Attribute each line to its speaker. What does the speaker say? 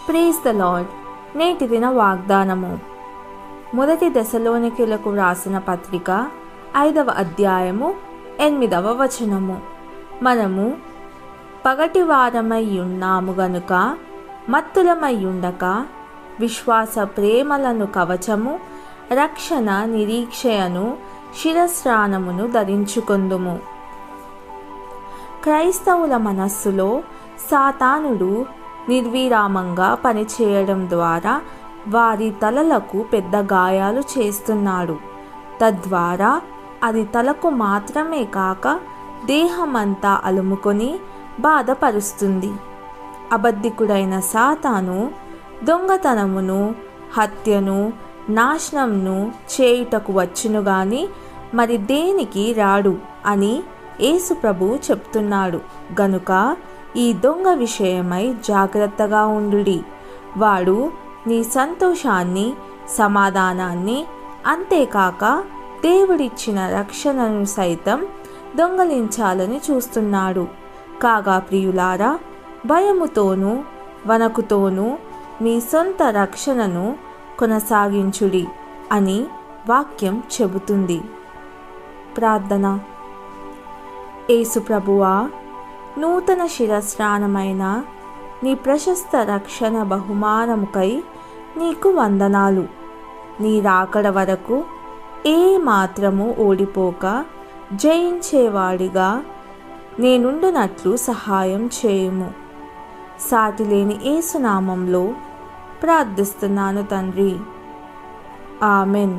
Speaker 1: Praise the lord. నేటి దిన వాగ్దానము. మొదటి దెసలోనికీయులకు వ్రాసిన పత్రిక 5వ అధ్యాయము 8వ వచనము. మనము పగటి వారమై ఉన్నాము గనుక మత్తులమై ఉండక విశ్వాస ప్రేమలను కవచము, రక్షణ నిరీక్షయను శిరస్త్రాణమును ధరించుకొందుము. క్రైస్తవుల మనస్సులో సాతానుడు నిర్విరామంగా పనిచేయడం ద్వారా వారి తలలకు పెద్ద గాయాలు చేస్తున్నాడు. తద్వారా అది తలకు మాత్రమే కాక దేహమంతా అలుముకొని బాధపరుస్తుంది. అబద్ధికుడైన సాతాను దొంగతనమును, హత్యను, నాశనంను చేయుటకు వచ్చును గాని మరి దేనికి రాడు అని యేసు ప్రభువు చెప్తున్నాడు. గనుక ఈ దొంగ విషయమై జాగ్రత్తగా ఉండుడి. వాడు నీ సంతోషాన్ని, సమాధానాన్ని, అంతేకాక దేవుడిచ్చిన రక్షణను సైతం దొంగలించాలని చూస్తున్నాడు. కాగా ప్రియులారా, భయముతోనూ వణకుతోనూ మీ సొంత రక్షణను కొనసాగించుడి అని వాక్యం చెబుతుంది. ప్రార్థన. యేసు ప్రభువా, నూతన శిరస్త్రాణమైన నీ ప్రశస్త రక్షణ బహుమానముకై నీకు వందనాలు. నీ రాకడ వరకు ఏ మాత్రము ఓడిపోక జయించేవాడిగా నేనుండునట్లు సహాయం చేయుము. సాటిలేని యేసు నామంలో ప్రార్థిస్తున్నాను తండ్రి. ఆమెన్.